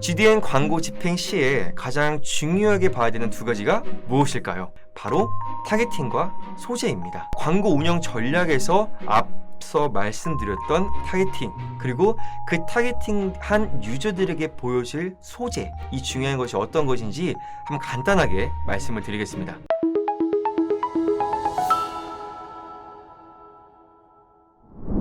GDN 광고 집행 시에 가장 중요하게 봐야 되는 두 가지가 무엇일까요? 바로 타겟팅과 소재입니다. 광고 운영 전략에서 앞서 말씀드렸던 타겟팅, 그리고 그 타겟팅한 유저들에게 보여질 소재, 이 중요한 것이 어떤 것인지 한번 간단하게 말씀을 드리겠습니다.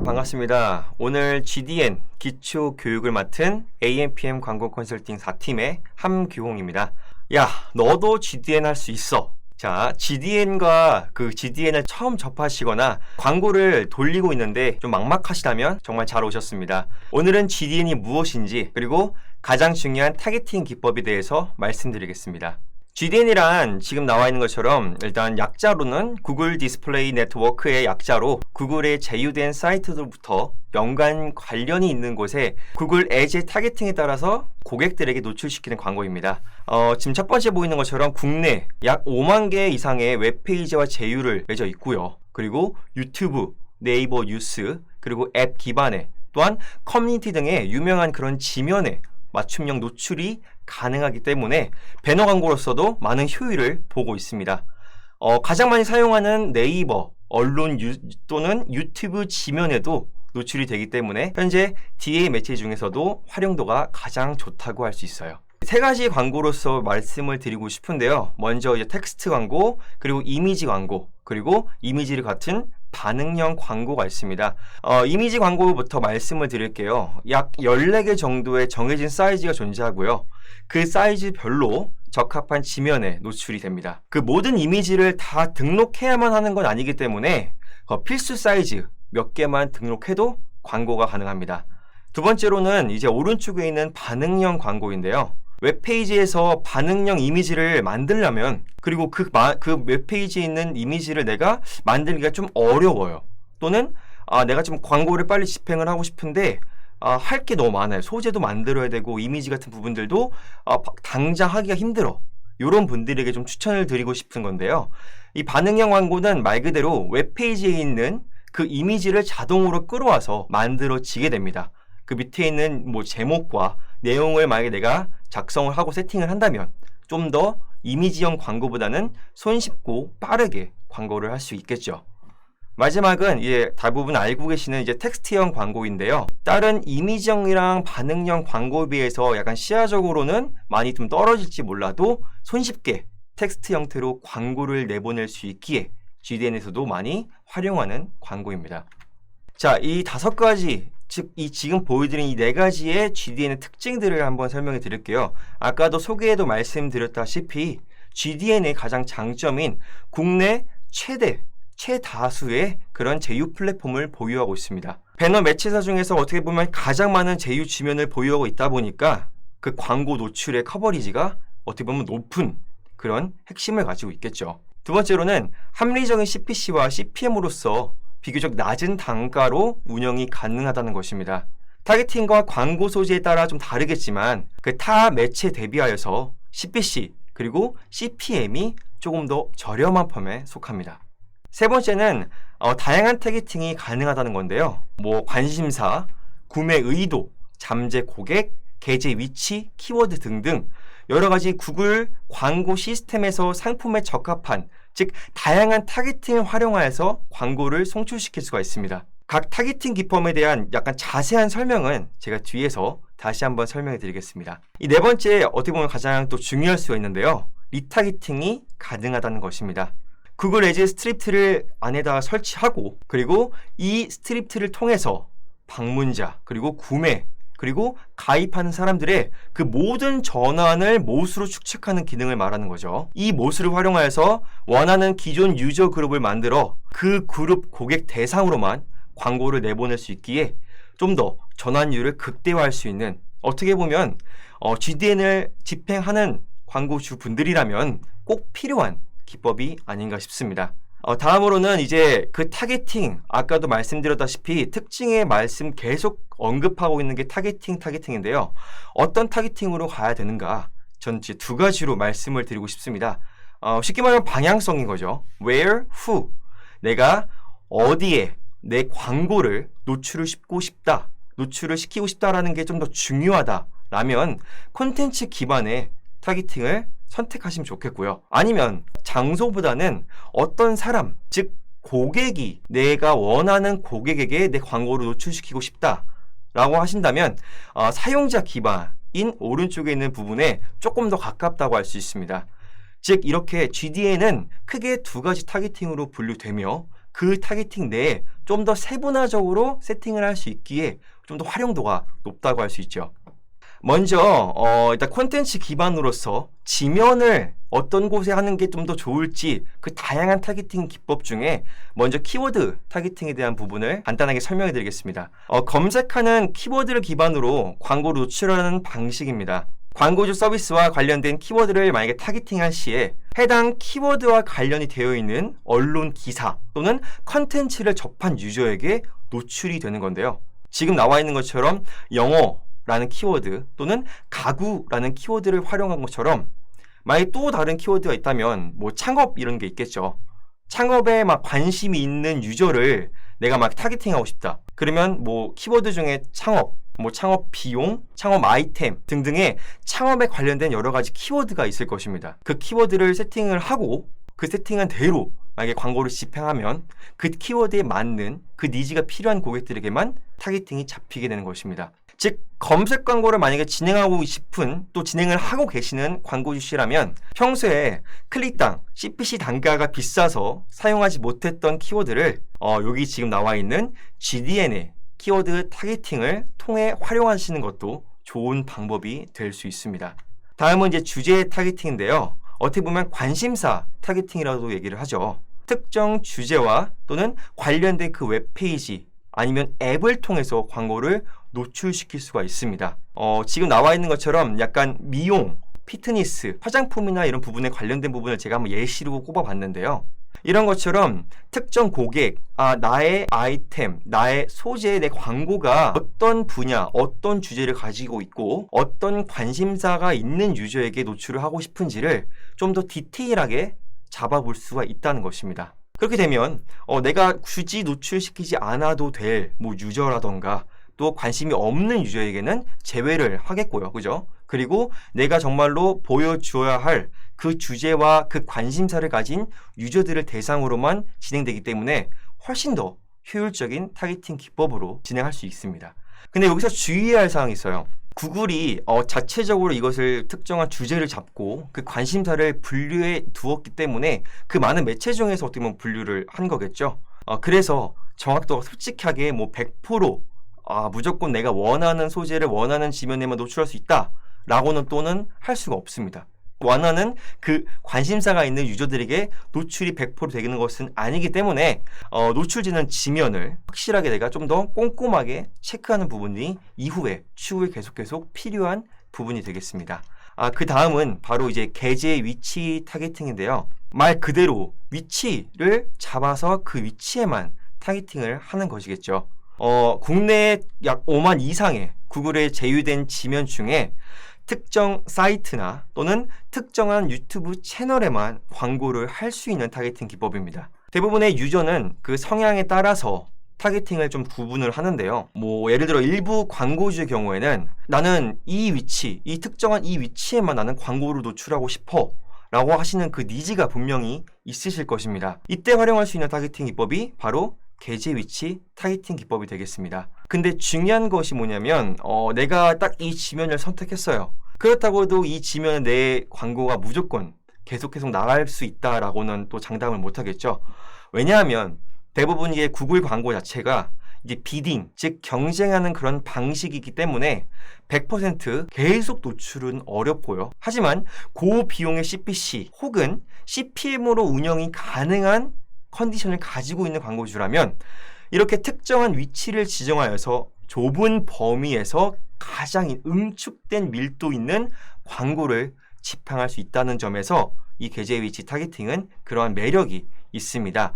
반갑습니다. 오늘 GDN 기초 교육을 맡은 AMPM 광고 컨설팅 4팀의 함규홍입니다. 야, 너도 GDN 할 수 있어. 자, GDN과 그 GDN을 처음 접하시거나 광고를 돌리고 있는데 좀 막막하시다면 정말 잘 오셨습니다. 오늘은 GDN이 무엇인지, 그리고 가장 중요한 타겟팅 기법에 대해서 말씀드리겠습니다. GDN이란 지금 나와 있는 것처럼 일단 약자로는 구글 디스플레이 네트워크의 약자로 구글의 제휴된 사이트들부터 연관 관련이 있는 곳에 구글 애지 타겟팅에 따라서 고객들에게 노출시키는 광고입니다. 지금 첫 번째 보이는 것처럼 국내 약 5만 개 이상의 웹페이지와 제휴를 맺어 있고요. 그리고 유튜브, 네이버 뉴스, 그리고 앱 기반의 또한 커뮤니티 등의 유명한 그런 지면에 맞춤형 노출이 가능하기 때문에 배너 광고로서도 많은 효율을 보고 있습니다. 가장 많이 사용하는 네이버, 언론 또는 유튜브 지면에도 노출이 되기 때문에 현재 DA 매체 중에서도 활용도가 가장 좋다고 할 수 있어요. 세 가지 광고로서 말씀을 드리고 싶은데요. 먼저 이제 텍스트 광고, 그리고 이미지 광고, 그리고 이미지를 같은 반응형 광고가 있습니다. 이미지 광고부터 말씀을 드릴게요. 약 14개 정도의 정해진 사이즈가 존재하고요. 그 사이즈별로 적합한 지면에 노출이 됩니다. 그 모든 이미지를 다 등록해야만 하는 건 아니기 때문에 필수 사이즈 몇 개만 등록해도 광고가 가능합니다. 두 번째로는 이제 오른쪽에 있는 반응형 광고인데요. 웹페이지에서 반응형 이미지를 만들려면, 그리고 그 웹페이지에 있는 이미지를 내가 만들기가 좀 어려워요. 또는 내가 좀 광고를 빨리 집행을 하고 싶은데 할 게 너무 많아요. 소재도 만들어야 되고 이미지 같은 부분들도 당장 하기가 힘들어. 이런 분들에게 좀 추천을 드리고 싶은 건데요. 이 반응형 광고는 말 그대로 웹페이지에 있는 그 이미지를 자동으로 끌어와서 만들어지게 됩니다. 그 밑에 있는 제목과 내용을 만약에 내가 작성을 하고 세팅을 한다면 좀 더 이미지형 광고보다는 손쉽고 빠르게 광고를 할 수 있겠죠. 마지막은 대부분 알고 계시는 이제 텍스트형 광고인데요. 다른 이미지형이랑 반응형 광고에 비해서 약간 시야적으로는 많이 좀 떨어질지 몰라도 손쉽게 텍스트 형태로 광고를 내보낼 수 있기에 GDN에서도 많이 활용하는 광고입니다. 자, 이 5가지, 즉 이 지금 보여드린 이 4가지의 GDN의 특징들을 한번 설명해 드릴게요. 아까도 소개에도 말씀드렸다시피 GDN의 가장 장점인 국내 최다수의 그런 제휴 플랫폼을 보유하고 있습니다. 배너 매체사 중에서 어떻게 보면 가장 많은 제휴 지면을 보유하고 있다 보니까 그 광고 노출의 커버리지가 어떻게 보면 높은 그런 핵심을 가지고 있겠죠. 두 번째로는 합리적인 CPC와 CPM으로서 비교적 낮은 단가로 운영이 가능하다는 것입니다. 타겟팅과 광고 소재에 따라 좀 다르겠지만 그 타 매체 대비하여서 CPC 그리고 CPM이 조금 더 저렴한 펌에 속합니다. 세 번째는 다양한 타겟팅이 가능하다는 건데요. 관심사, 구매 의도, 잠재 고객, 게재 위치, 키워드 등등 여러 가지 구글 광고 시스템에서 상품에 적합한, 즉 다양한 타겟팅을 활용하여서 광고를 송출시킬 수가 있습니다. 각 타겟팅 기법에 대한 약간 자세한 설명은 제가 뒤에서 다시 한번 설명해 드리겠습니다. 이 네 번째 어떻게 보면 가장 또 중요할 수가 있는데요. 리타겟팅이 가능하다는 것입니다. 구글 애지 스크립트를 안에다 설치하고, 그리고 이 스크립트를 통해서 방문자, 그리고 구매, 그리고 가입하는 사람들의 그 모든 전환을 못으로 축적하는 기능을 말하는 거죠. 이 못을 활용하여서 원하는 기존 유저 그룹을 만들어 그 그룹 고객 대상으로만 광고를 내보낼 수 있기에 좀 더 전환율을 극대화할 수 있는, 어떻게 보면 GDN을 집행하는 광고주 분들이라면 꼭 필요한 기법이 아닌가 싶습니다. 다음으로는 이제 그 타겟팅, 아까도 말씀드렸다시피 특징의 말씀 계속 언급하고 있는 게 타겟팅인데요. 어떤 타겟팅으로 가야 되는가? 전 이제 두 가지로 말씀을 드리고 싶습니다. 쉽게 말하면 방향성인 거죠. Where, who. 내가 어디에 내 광고를 노출을 시키고 싶다라는 게 좀 더 중요하다 라면 콘텐츠 기반의 타겟팅을 선택하시면 좋겠고요. 아니면 장소보다는 어떤 사람, 즉 고객이 내가 원하는 고객에게 내 광고를 노출시키고 싶다 라고 하신다면 사용자 기반인 오른쪽에 있는 부분에 조금 더 가깝다고 할 수 있습니다. 즉 이렇게 GDN은 크게 두 가지 타겟팅으로 분류되며 그 타겟팅 내에 좀 더 세분화적으로 세팅을 할 수 있기에 좀 더 활용도가 높다고 할 수 있죠. 먼저 일단 콘텐츠 기반으로서 지면을 어떤 곳에 하는 게 좀 더 좋을지 그 다양한 타겟팅 기법 중에 먼저 키워드 타겟팅에 대한 부분을 간단하게 설명해 드리겠습니다. 검색하는 키워드를 기반으로 광고를 노출하는 방식입니다. 광고주 서비스와 관련된 키워드를 만약에 타겟팅할 시에 해당 키워드와 관련이 되어 있는 언론 기사 또는 컨텐츠를 접한 유저에게 노출이 되는 건데요. 지금 나와 있는 것처럼 영어라는 키워드 또는 가구라는 키워드를 활용한 것처럼 만약에 또 다른 키워드가 있다면 뭐 창업 이런 게 있겠죠. 창업에 막 관심이 있는 유저를 내가 막 타겟팅하고 싶다. 그러면 뭐 키워드 중에 창업, 뭐 창업 비용, 창업 아이템 등등의 창업에 관련된 여러 가지 키워드가 있을 것입니다. 그 키워드를 세팅을 하고 그 세팅한 대로 만약에 광고를 집행하면 그 키워드에 맞는 그 니즈가 필요한 고객들에게만 타겟팅이 잡히게 되는 것입니다. 즉 검색 광고를 만약에 진행하고 싶은 또 진행을 하고 계시는 광고주시라면 평소에 클릭당, CPC 단가가 비싸서 사용하지 못했던 키워드를 여기 지금 나와 있는 GDN의 키워드 타겟팅을 통해 활용하시는 것도 좋은 방법이 될 수 있습니다. 다음은 이제 주제 타겟팅인데요. 어떻게 보면 관심사 타겟팅이라고 얘기를 하죠. 특정 주제와 또는 관련된 그 웹페이지 아니면 앱을 통해서 광고를 노출시킬 수가 있습니다. 지금 나와 있는 것처럼 약간 미용, 피트니스, 화장품이나 이런 부분에 관련된 부분을 제가 한번 예시로 꼽아봤는데요. 이런 것처럼 특정 고객, 나의 아이템, 나의 소재, 내 광고가 어떤 분야, 어떤 주제를 가지고 있고 어떤 관심사가 있는 유저에게 노출을 하고 싶은지를 좀 더 디테일하게 잡아볼 수가 있다는 것입니다. 그렇게 되면 내가 굳이 노출시키지 않아도 될 뭐 유저라던가 또 관심이 없는 유저에게는 제외를 하겠고요. 그죠? 그리고 내가 정말로 보여주어야 할 그 주제와 그 관심사를 가진 유저들을 대상으로만 진행되기 때문에 훨씬 더 효율적인 타겟팅 기법으로 진행할 수 있습니다. 근데 여기서 주의해야 할 사항이 있어요. 구글이 자체적으로 이것을 특정한 주제를 잡고 그 관심사를 분류해 두었기 때문에 그 많은 매체 중에서 어떻게 보면 분류를 한 거겠죠. 그래서 정확도가 솔직하게 뭐 100% 무조건 내가 원하는 소재를 원하는 지면에만 노출할 수 있다 라고는 또는 할 수가 없습니다. 원하는 그 관심사가 있는 유저들에게 노출이 100% 되는 것은 아니기 때문에 노출되는 지면을 확실하게 내가 좀 더 꼼꼼하게 체크하는 부분이 이후에 추후에 계속 필요한 부분이 되겠습니다. 그 다음은 바로 이제 계제 위치 타겟팅인데요. 말 그대로 위치를 잡아서 그 위치에만 타겟팅을 하는 것이겠죠. 국내에 약 5만 이상의 구글에 제휴된 지면 중에 특정 사이트나 또는 특정한 유튜브 채널에만 광고를 할 수 있는 타겟팅 기법입니다. 대부분의 유저는 그 성향에 따라서 타겟팅을 좀 구분을 하는데요. 뭐 예를 들어 일부 광고주의 경우에는 나는 이 위치, 이 특정한 이 위치에만 나는 광고를 노출하고 싶어 라고 하시는 그 니즈가 분명히 있으실 것입니다. 이때 활용할 수 있는 타겟팅 기법이 바로 계제 위치 타겟팅 기법이 되겠습니다. 근데 중요한 것이 뭐냐면 내가 딱 이 지면을 선택했어요. 그렇다고 해도 이 지면에 내 광고가 무조건 계속 나갈 수 있다라고는 또 장담을 못 하겠죠. 왜냐하면 대부분 이게 구글 광고 자체가 이제 비딩, 즉 경쟁하는 그런 방식이기 때문에 100% 계속 노출은 어렵고요. 하지만 고비용의 CPC 혹은 CPM으로 운영이 가능한 컨디션을 가지고 있는 광고주라면 이렇게 특정한 위치를 지정하여서 좁은 범위에서 가장 응축된 밀도 있는 광고를 집행할 수 있다는 점에서 이 계제 위치 타겟팅은 그러한 매력이 있습니다.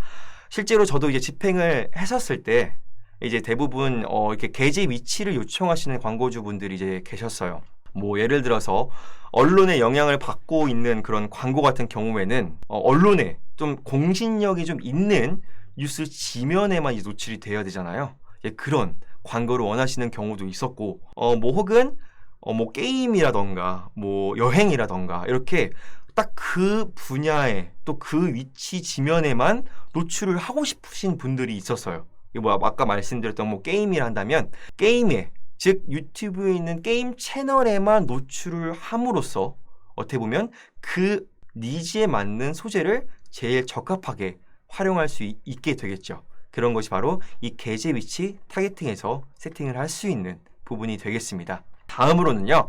실제로 저도 이제 집행을 했었을 때 이제 대부분 이렇게 계제 위치를 요청하시는 광고주분들이 이제 계셨어요. 뭐 예를 들어서 언론의 영향을 받고 있는 그런 광고 같은 경우에는 언론에 좀 공신력이 좀 있는 뉴스 지면에만 이제 노출이 되어야 되잖아요. 그런 광고를 원하시는 경우도 있었고 뭐 혹은 뭐 게임이라던가 뭐 여행이라던가 이렇게 딱 그 분야에 또 그 위치 지면에만 노출을 하고 싶으신 분들이 있었어요. 이거 뭐 아까 말씀드렸던 뭐 게임이라 한다면 게임에 즉 유튜브에 있는 게임 채널에만 노출을 함으로써 어떻게 보면 그 니즈에 맞는 소재를 제일 적합하게 활용할 수 있게 되겠죠. 그런 것이 바로 이 계제 위치 타겟팅에서 세팅을 할 수 있는 부분이 되겠습니다. 다음으로는요,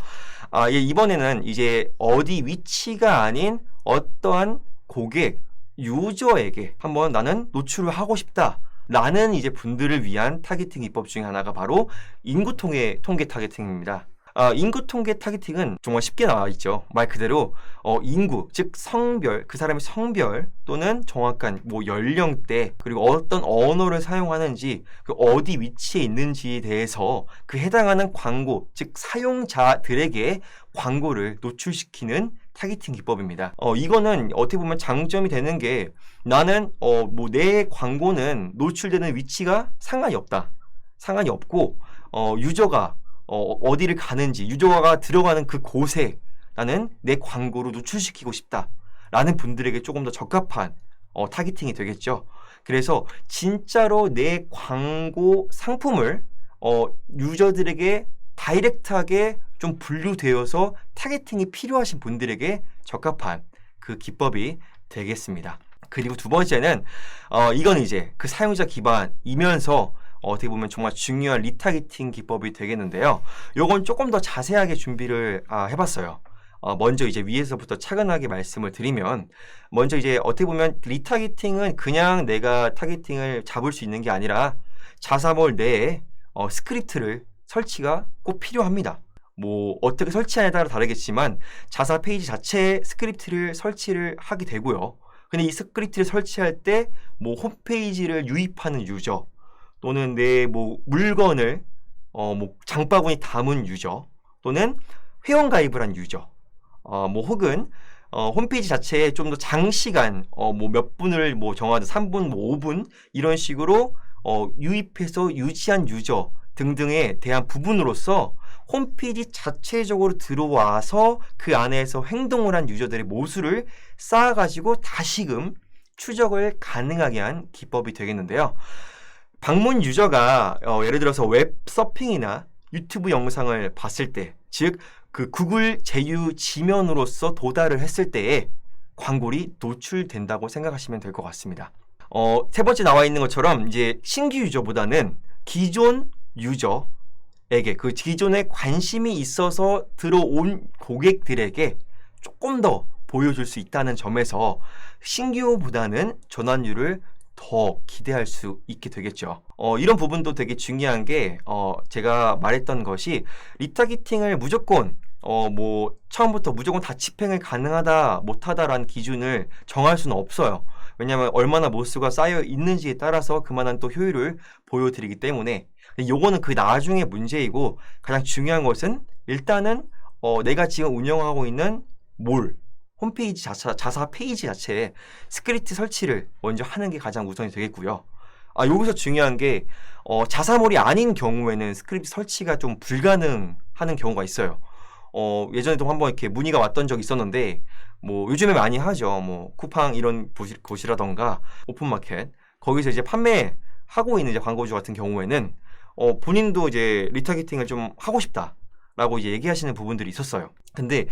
이번에는 이제 어디 위치가 아닌 어떠한 고객, 유저에게 한번 나는 노출을 하고 싶다. 라는 이제 분들을 위한 타겟팅 기법 중에 하나가 바로 인구 통계 타겟팅입니다. 인구 통계 타겟팅은 정말 쉽게 나와 있죠. 말 그대로 인구, 즉 성별, 그 사람의 성별 또는 정확한 뭐 연령대 그리고 어떤 언어를 사용하는지 그 어디 위치에 있는지에 대해서 그 해당하는 광고, 즉 사용자들에게 광고를 노출시키는 타겟팅 기법입니다. 이거는 어떻게 보면 장점이 되는 게 나는 뭐 내 광고는 노출되는 위치가 상관이 없다. 상관이 없고 유저가 어디를 가는지 유저가 들어가는 그 곳에 나는 내 광고를 노출시키고 싶다 라는 분들에게 조금 더 적합한 타겟팅이 되겠죠. 그래서 진짜로 내 광고 상품을 유저들에게 다이렉트하게 좀 분류되어서 타겟팅이 필요하신 분들에게 적합한 그 기법이 되겠습니다. 그리고 두 번째는 이건 이제 그 사용자 기반이면서 어떻게 보면 정말 중요한 리타겟팅 기법이 되겠는데요. 요건 조금 더 자세하게 준비를 해봤어요. 먼저 이제 위에서부터 차근하게 말씀을 드리면 먼저 이제 어떻게 보면 리타겟팅은 그냥 내가 타겟팅을 잡을 수 있는 게 아니라 자사몰 내에 스크립트를 설치가 꼭 필요합니다. 뭐 어떻게 설치하냐에 따라 다르겠지만 자사 페이지 자체에 스크립트를 설치를 하게 되고요. 근데 이 스크립트를 설치할 때 뭐 홈페이지를 유입하는 유저 또는 내 뭐 물건을 뭐 장바구니 담은 유저 또는 회원 가입을 한 유저 뭐 혹은 홈페이지 자체에 좀 더 장시간 뭐 몇 분을 뭐 정하든 3분, 뭐 5분 이런 식으로 유입해서 유지한 유저 등등에 대한 부분으로서 홈페이지 자체적으로 들어와서 그 안에서 행동을 한 유저들의 모수를 쌓아가지고 다시금 추적을 가능하게 한 기법이 되겠는데요. 방문 유저가 예를 들어서 웹 서핑이나 유튜브 영상을 봤을 때, 즉 그 구글 제휴 지면으로서 도달을 했을 때에 광고리 노출된다고 생각하시면 될 것 같습니다. 세 번째 나와 있는 것처럼 이제 신규 유저보다는 기존 유저에게 그 기존에 관심이 있어서 들어온 고객들에게 조금 더 보여줄 수 있다는 점에서 신규보다는 전환율을 더 기대할 수 있게 되겠죠. 이런 부분도 되게 중요한 게 제가 말했던 것이 리타겟팅을 무조건 뭐 처음부터 무조건 다 집행을 가능하다 못하다라는 기준을 정할 수는 없어요. 왜냐하면 얼마나 모수가 쌓여 있는지에 따라서 그만한 또 효율을 보여드리기 때문에 요거는 그 나중에 문제이고 가장 중요한 것은 일단은 내가 지금 운영하고 있는 홈페이지 자사 페이지 자체에 스크립트 설치를 먼저 하는 게 가장 우선이 되겠고요. 여기서 중요한 게 자사몰이 아닌 경우에는 스크립트 설치가 좀 불가능하는 경우가 있어요. 예전에도 한번 이렇게 문의가 왔던 적이 있었는데 뭐 요즘에 많이 하죠. 뭐 쿠팡 이런 곳이라던가 오픈마켓 거기서 이제 판매하고 있는 이제 광고주 같은 경우에는 본인도 이제 리타겟팅을 좀 하고 싶다라고 이제 얘기하시는 부분들이 있었어요. 근데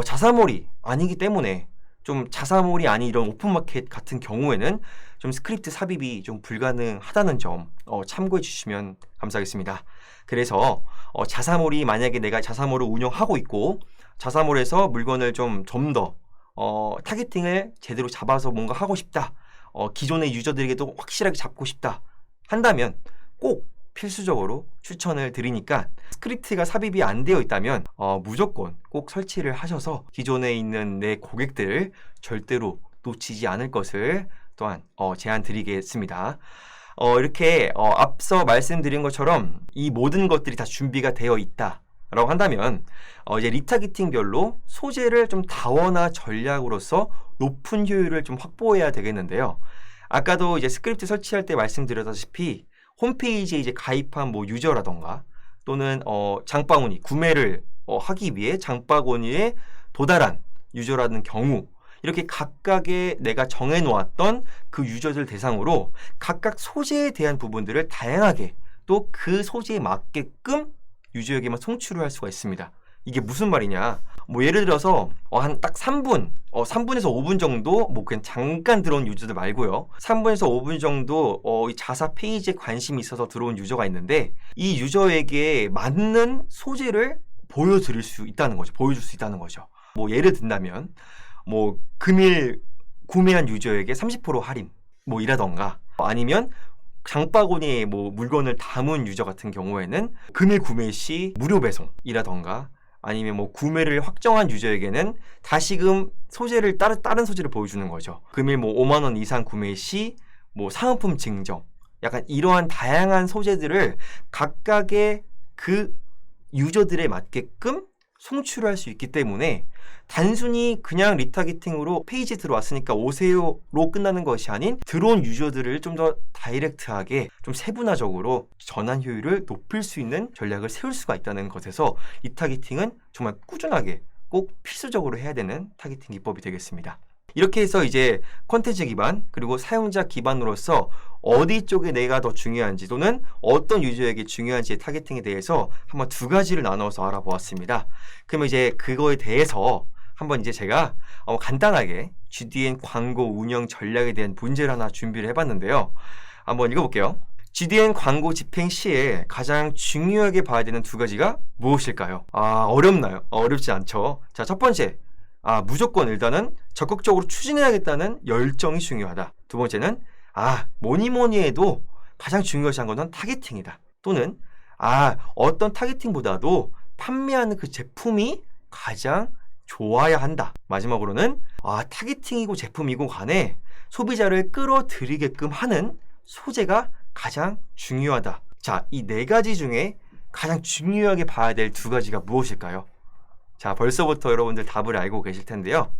자사몰이 아니기 때문에 좀 자사몰이 아닌 이런 오픈마켓 같은 경우에는 좀 스크립트 삽입이 좀 불가능하다는 점 참고해 주시면 감사하겠습니다. 그래서 자사몰이 만약에 내가 자사몰을 운영하고 있고 자사몰에서 물건을 좀 더 타겟팅을 제대로 잡아서 뭔가 하고 싶다. 기존의 유저들에게도 확실하게 잡고 싶다. 한다면 꼭 필수적으로 추천을 드리니까 스크립트가 삽입이 안 되어 있다면 무조건 꼭 설치를 하셔서 기존에 있는 내 고객들을 절대로 놓치지 않을 것을 또한 제안 드리겠습니다. 이렇게 앞서 말씀드린 것처럼 이 모든 것들이 다 준비가 되어 있다라고 한다면 이제 리타겟팅별로 소재를 좀 다원화 전략으로서 높은 효율을 좀 확보해야 되겠는데요. 아까도 이제 스크립트 설치할 때 말씀드렸다시피 홈페이지에 이제 가입한 뭐 유저라던가 또는 장바구니 구매를 하기 위해 장바구니에 도달한 유저라는 경우 이렇게 각각의 내가 정해놓았던 그 유저들 대상으로 각각 소재에 대한 부분들을 다양하게 또 그 소재에 맞게끔 유저에게만 송출을 할 수가 있습니다. 이게 무슨 말이냐? 뭐 예를 들어서 한 딱 3분, 3분에서 5분 정도 뭐 그냥 잠깐 들어온 유저들 말고요. 3분에서 5분 정도 이 자사 페이지에 관심이 있어서 들어온 유저가 있는데 이 유저에게 맞는 소재를 보여드릴 수 있다는 거죠. 보여줄 수 있다는 거죠. 뭐 예를 든다면 뭐 금일 구매한 유저에게 30% 할인 뭐 이라던가 아니면 장바구니에 뭐 물건을 담은 유저 같은 경우에는 금일 구매 시 무료 배송이라던가 아니면 뭐 구매를 확정한 유저에게는 다시금 소재를 다른 소재를 보여주는 거죠. 금일 뭐 5만 원 이상 구매 시 뭐 사은품 증정 약간 이러한 다양한 소재들을 각각의 그 유저들에 맞게끔 송출할 수 있기 때문에 단순히 그냥 리타겟팅으로 페이지에 들어왔으니까 오세요로 끝나는 것이 아닌 들어온 유저들을 좀 더 다이렉트하게 좀 세분화적으로 전환 효율을 높일 수 있는 전략을 세울 수가 있다는 것에서 리타겟팅은 정말 꾸준하게 꼭 필수적으로 해야 되는 타겟팅 기법이 되겠습니다. 이렇게 해서 이제 콘텐츠 기반 그리고 사용자 기반으로서 어디 쪽에 내가 더 중요한지 또는 어떤 유저에게 중요한지의 타겟팅에 대해서 한번 두 가지를 나눠서 알아보았습니다. 그러면 이제 그거에 대해서 한번 이제 제가 간단하게 GDN 광고 운영 전략에 대한 문제를 하나 준비를 해봤는데요. 한번 읽어볼게요. GDN 광고 집행 시에 가장 중요하게 봐야 되는 두 가지가 무엇일까요? 어렵나요? 어렵지 않죠. 자, 첫 번째. 무조건 일단은 적극적으로 추진해야겠다는 열정이 중요하다. 두 번째는 뭐니 해도 가장 중요시한 것은 타겟팅이다. 또는 어떤 타겟팅보다도 판매하는 그 제품이 가장 좋아야 한다. 마지막으로는 타겟팅이고 제품이고 간에 소비자를 끌어들이게끔 하는 소재가 가장 중요하다. 자, 이 네 가지 중에 가장 중요하게 봐야 될 두 가지가 무엇일까요? 자, 벌써부터 여러분들 답을 알고 계실 텐데요.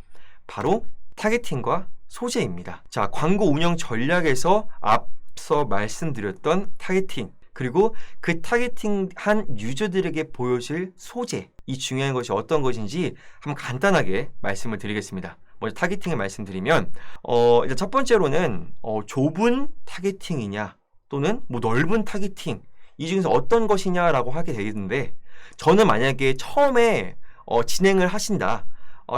바로 타겟팅과 소재입니다. 자, 광고 운영 전략에서 앞서 말씀드렸던 타겟팅, 그리고 그 타겟팅한 유저들에게 보여질 소재, 이 중요한 것이 어떤 것인지 한번 간단하게 말씀을 드리겠습니다. 먼저 타겟팅을 말씀드리면 일단 첫 번째로는 좁은 타겟팅이냐 또는 뭐 넓은 타겟팅, 이 중에서 어떤 것이냐라고 하게 되겠는데, 저는 만약에 처음에 진행을 하신다.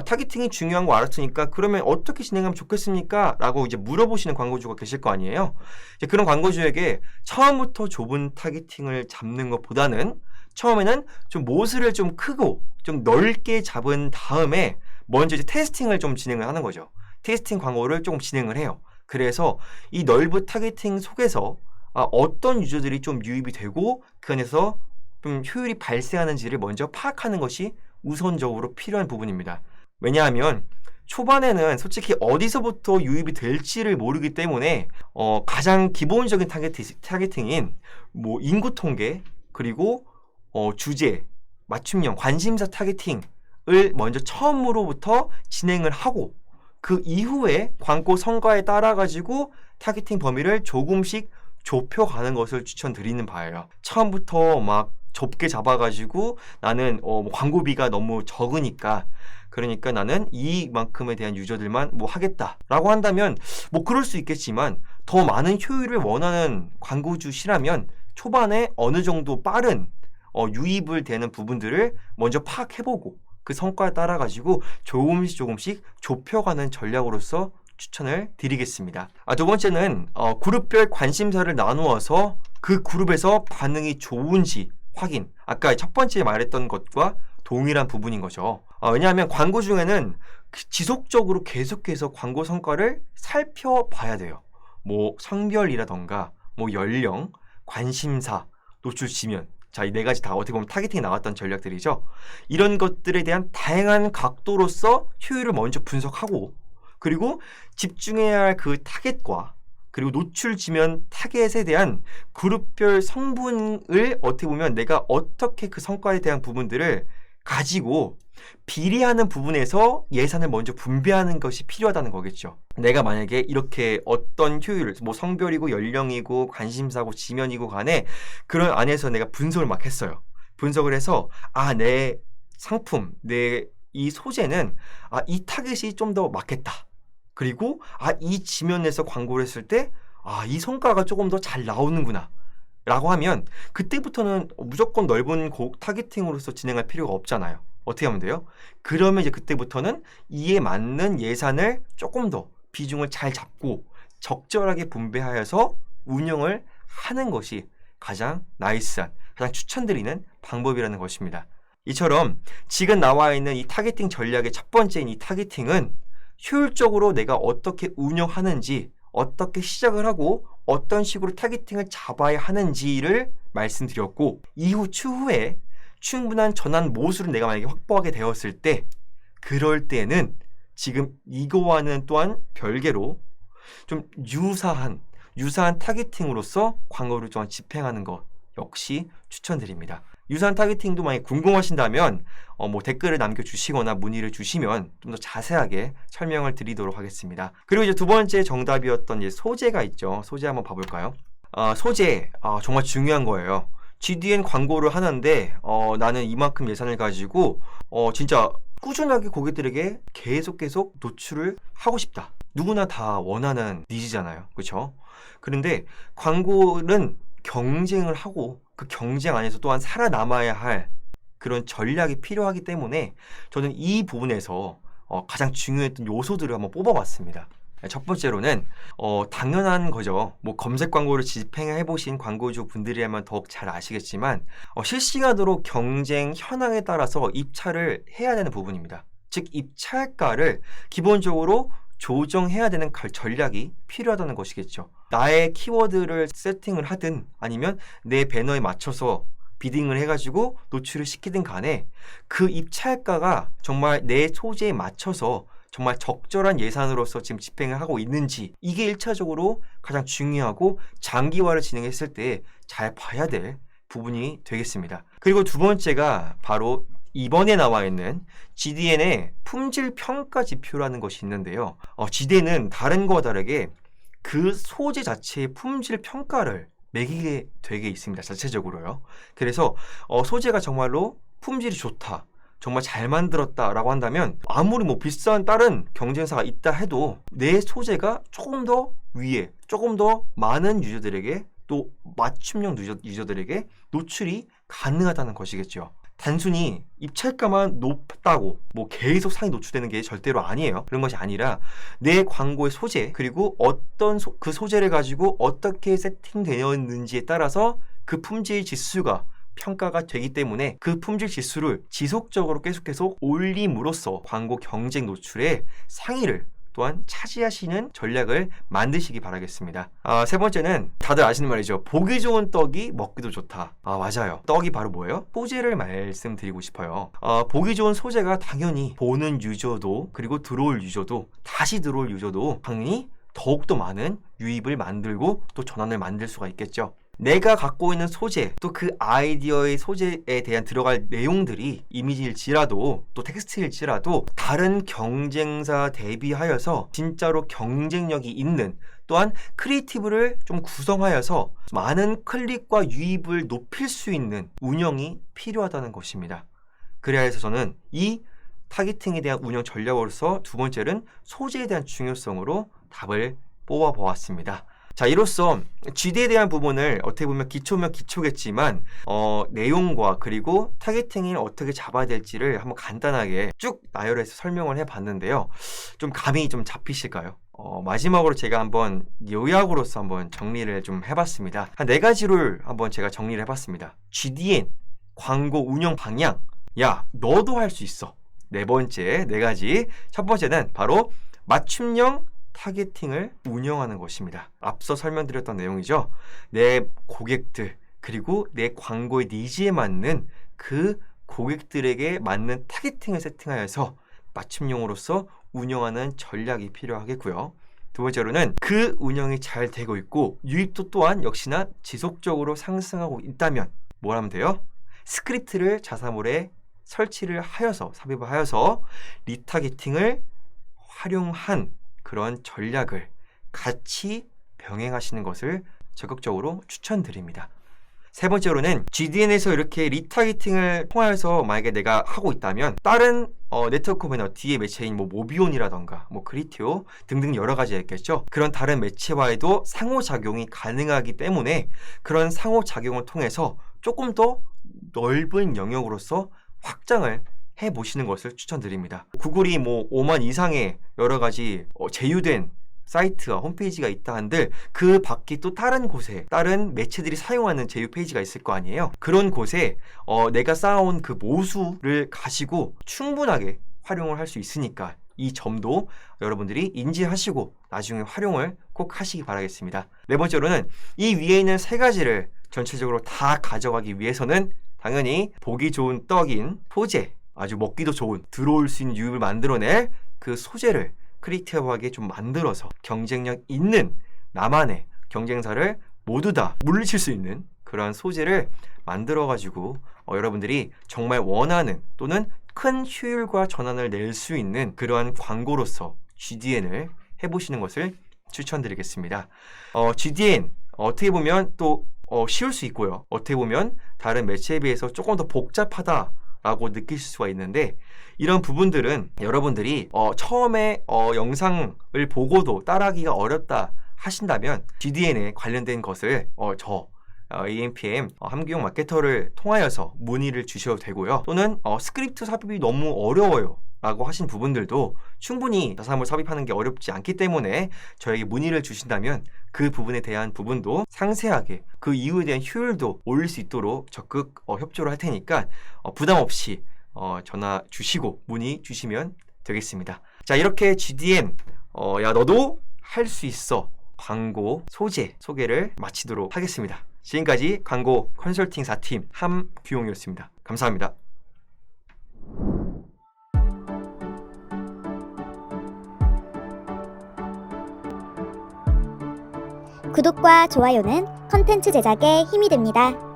타겟팅이 중요한 거 알았으니까 그러면 어떻게 진행하면 좋겠습니까? 라고 이제 물어보시는 광고주가 계실 거 아니에요. 이제 그런 광고주에게 처음부터 좁은 타겟팅을 잡는 것보다는 처음에는 좀 모수를 좀 크고 좀 넓게 잡은 다음에 먼저 이제 테스팅을 좀 진행을 하는 거죠. 테스팅 광고를 조금 진행을 해요. 그래서 이 넓은 타겟팅 속에서 어떤 유저들이 좀 유입이 되고 그 안에서 좀 효율이 발생하는지를 먼저 파악하는 것이 우선적으로 필요한 부분입니다. 왜냐하면 초반에는 솔직히 어디서부터 유입이 될지를 모르기 때문에 가장 기본적인 타겟팅인 뭐 인구 통계 그리고 주제, 맞춤형, 관심사 타겟팅을 먼저 처음으로부터 진행을 하고 그 이후에 광고 성과에 따라 가지고 타겟팅 범위를 조금씩 좁혀가는 것을 추천드리는 바예요. 처음부터 막 좁게 잡아가지고 나는 광고비가 너무 적으니까 그러니까 나는 이만큼에 대한 유저들만 뭐 하겠다라고 한다면 뭐 그럴 수 있겠지만 더 많은 효율을 원하는 광고주시라면 초반에 어느 정도 빠른 유입을 되는 부분들을 먼저 파악해보고 그 성과에 따라 가지고 조금씩 좁혀가는 전략으로서 추천을 드리겠습니다. 두 번째는 그룹별 관심사를 나누어서 그 그룹에서 반응이 좋은지 확인. 아까 첫 번째 말했던 것과 동일한 부분인 거죠. 왜냐하면 광고 중에는 지속적으로 계속해서 광고 성과를 살펴봐야 돼요. 뭐 성별이라던가 뭐 연령, 관심사, 노출 지면. 자, 이 네 가지 다 어떻게 보면 타겟팅에 나왔던 전략들이죠. 이런 것들에 대한 다양한 각도로서 효율을 먼저 분석하고 그리고 집중해야 할 그 타겟과 그리고 노출 지면 타겟에 대한 그룹별 성분을 어떻게 보면 내가 어떻게 그 성과에 대한 부분들을 가지고 비례하는 부분에서 예산을 먼저 분배하는 것이 필요하다는 거겠죠. 내가 만약에 이렇게 어떤 효율을 뭐 성별이고 연령이고 관심사고 지면이고 간에 그런 안에서 내가 분석을 막 했어요. 분석을 해서 내 상품, 내 이 소재는 이 타겟이 좀 더 맞겠다. 그리고 이 지면에서 광고를 했을 때 이 성과가 조금 더 잘 나오는구나. 라고 하면 그때부터는 무조건 넓은 타겟팅으로서 진행할 필요가 없잖아요. 어떻게 하면 돼요? 그러면 이제 그때부터는 이에 맞는 예산을 조금 더 비중을 잘 잡고 적절하게 분배하여서 운영을 하는 것이 가장 나이스한, 가장 추천드리는 방법이라는 것입니다. 이처럼 지금 나와 있는 이 타겟팅 전략의 첫 번째인 이 타겟팅은 효율적으로 내가 어떻게 운영하는지, 어떻게 시작을 하고 어떤 식으로 타겟팅을 잡아야 하는지를 말씀드렸고, 추후에 충분한 전환 모수를 내가 만약에 확보하게 되었을 때, 그럴 때는 지금 이거와는 또한 별개로 좀 유사한 타겟팅으로서 광고를 좀 집행하는 것 역시 추천드립니다. 유사한 타겟팅도 만약 궁금하신다면 댓글을 남겨주시거나 문의를 주시면 좀 더 자세하게 설명을 드리도록 하겠습니다. 그리고 이제 두 번째 정답이었던 이제 소재가 있죠. 소재 한번 봐볼까요? 소재 정말 중요한 거예요. GDN 광고를 하는데 나는 이만큼 예산을 가지고 진짜 꾸준하게 고객들에게 계속 노출을 하고 싶다. 누구나 다 원하는 니즈잖아요. 그렇죠? 그런데 광고는 경쟁을 하고 그 경쟁 안에서 또한 살아남아야 할 그런 전략이 필요하기 때문에 저는 이 부분에서 가장 중요했던 요소들을 한번 뽑아봤습니다. 첫 번째로는 당연한 거죠. 뭐 검색 광고를 집행해 보신 광고주 분들이라면 더욱 잘 아시겠지만 실시간으로 경쟁 현황에 따라서 입찰을 해야 되는 부분입니다. 즉 입찰가를 기본적으로 조정해야 되는 전략이 필요하다는 것이겠죠. 나의 키워드를 세팅을 하든 아니면 내 배너에 맞춰서 비딩을 해가지고 노출을 시키든 간에 그 입찰가가 정말 내 소재에 맞춰서 정말 적절한 예산으로서 지금 집행을 하고 있는지, 이게 1차적으로 가장 중요하고 장기화를 진행했을 때 잘 봐야 될 부분이 되겠습니다. 그리고 두 번째가 바로 이번에 나와 있는 GDN의 품질 평가 지표라는 것이 있는데요. GDN은 다른 거와 다르게 그 소재 자체의 품질 평가를 매기게 되게 있습니다. 자체적으로요. 그래서 소재가 정말로 품질이 좋다, 정말 잘 만들었다라고 한다면 아무리 뭐 비싼 다른 경쟁사가 있다 해도 내 소재가 조금 더 위에, 조금 더 많은 유저들에게, 또 맞춤형 유저들에게 노출이 가능하다는 것이겠죠. 단순히 입찰가만 높다고 뭐 계속 상위 노출되는 게 절대로 아니에요. 그런 것이 아니라 내 광고의 소재, 그리고 어떤 그 소재를 가지고 어떻게 세팅되었는지에 따라서 그 품질 지수가 평가가 되기 때문에 그 품질 지수를 지속적으로 계속 올림으로써 광고 경쟁 노출의 상위를 또한 차지하시는 전략을 만드시기 바라겠습니다. 세 번째는 다들 아시는 말이죠. 보기 좋은 떡이 먹기도 좋다. 맞아요. 떡이 바로 뭐예요? 소재를 말씀드리고 싶어요. 보기 좋은 소재가 당연히 보는 유저도, 그리고 들어올 유저도, 다시 들어올 유저도 당연히 더욱더 많은 유입을 만들고 또 전환을 만들 수가 있겠죠. 내가 갖고 있는 소재, 또 그 아이디어의 소재에 대한 들어갈 내용들이 이미지일지라도 또 텍스트일지라도 다른 경쟁사 대비하여서 진짜로 경쟁력이 있는, 또한 크리에이티브를 좀 구성하여서 많은 클릭과 유입을 높일 수 있는 운영이 필요하다는 것입니다. 그래야 해서 저는 이 타겟팅에 대한 운영 전략으로서 두 번째는 소재에 대한 중요성으로 답을 뽑아보았습니다. 자, 이로써 GD에 대한 부분을 어떻게 보면 기초면 기초겠지만 내용과 그리고 타겟팅을 어떻게 잡아야 될지를 한번 간단하게 쭉 나열해서 설명을 해봤는데요. 좀 감이 좀 잡히실까요? 마지막으로 제가 한번 요약으로서 한번 정리를 좀 해봤습니다. 한 4가지를 한번 제가 정리를 해봤습니다. GDN, 광고 운영 방향, 야 너도 할 수 있어. 4번째 4가지. 첫 번째는 바로 맞춤형 타겟팅을 운영하는 것입니다. 앞서 설명드렸던 내용이죠. 내 고객들, 그리고 내 광고의 니즈에 맞는 그 고객들에게 맞는 타겟팅을 세팅하여서 맞춤형으로서 운영하는 전략이 필요하겠고요. 두 번째로는 그 운영이 잘 되고 있고 유입도 또한 역시나 지속적으로 상승하고 있다면 뭘 하면 돼요? 스크립트를 자사몰에 설치를 하여서, 삽입을 하여서 리타겟팅을 활용한 그런 전략을 같이 병행하시는 것을 적극적으로 추천드립니다. 세 번째로는 GDN에서 이렇게 리타게팅을 통하여서 만약에 내가 하고 있다면 다른 네트워크 매너 뒤에 매체인 뭐 모비온이라던가 뭐 그리티오 등등 여러 가지가 있겠죠. 그런 다른 매체와에도 상호작용이 가능하기 때문에 그런 상호작용을 통해서 조금 더 넓은 영역으로서 확장을 해보시는 것을 추천드립니다. 구글이 뭐 5만 이상의 여러 가지 제휴된 사이트와 홈페이지가 있다 한들 그 밖에 또 다른 곳에 다른 매체들이 사용하는 제휴 페이지가 있을 거 아니에요. 그런 곳에 내가 쌓아온 그 모수를 가지고 충분하게 활용을 할 수 있으니까 이 점도 여러분들이 인지하시고 나중에 활용을 꼭 하시기 바라겠습니다. 네 번째로는 이 위에 있는 세 가지를 전체적으로 다 가져가기 위해서는 당연히 보기 좋은 떡인 소재, 아주 먹기도 좋은 들어올 수 있는 유입을 만들어낼 그 소재를 크리에이티브하게 좀 만들어서 경쟁력 있는 나만의 경쟁사를 모두 다 물리칠 수 있는 그런 소재를 만들어가지고 여러분들이 정말 원하는 또는 큰 효율과 전환을 낼 수 있는 그러한 광고로서 GDN을 해보시는 것을 추천드리겠습니다. GDN 어떻게 보면 또 쉬울 수 있고요. 어떻게 보면 다른 매체에 비해서 조금 더 복잡하다라고 느끼실 수가 있는데 이런 부분들은 여러분들이 처음에 영상을 보고도 따라하기가 어렵다 하신다면 GDN에 관련된 것을 AMPM 함기용 마케터를 통하여서 문의를 주셔도 되고요. 또는 스크립트 삽입이 너무 어려워요 라고 하신 부분들도 충분히 자사몰 삽입하는 게 어렵지 않기 때문에 저에게 문의를 주신다면 그 부분에 대한 부분도 상세하게 그 이유에 대한 효율도 올릴 수 있도록 적극 협조를 할 테니까 부담 없이 전화 주시고 문의 주시면 되겠습니다. 자, 이렇게 GDN 야 너도 할 수 있어 광고 소재 소개를 마치도록 하겠습니다. 지금까지 광고 컨설팅 4팀 함규용이었습니다. 감사합니다. 구독과 좋아요는 컨텐츠 제작에 힘이 됩니다.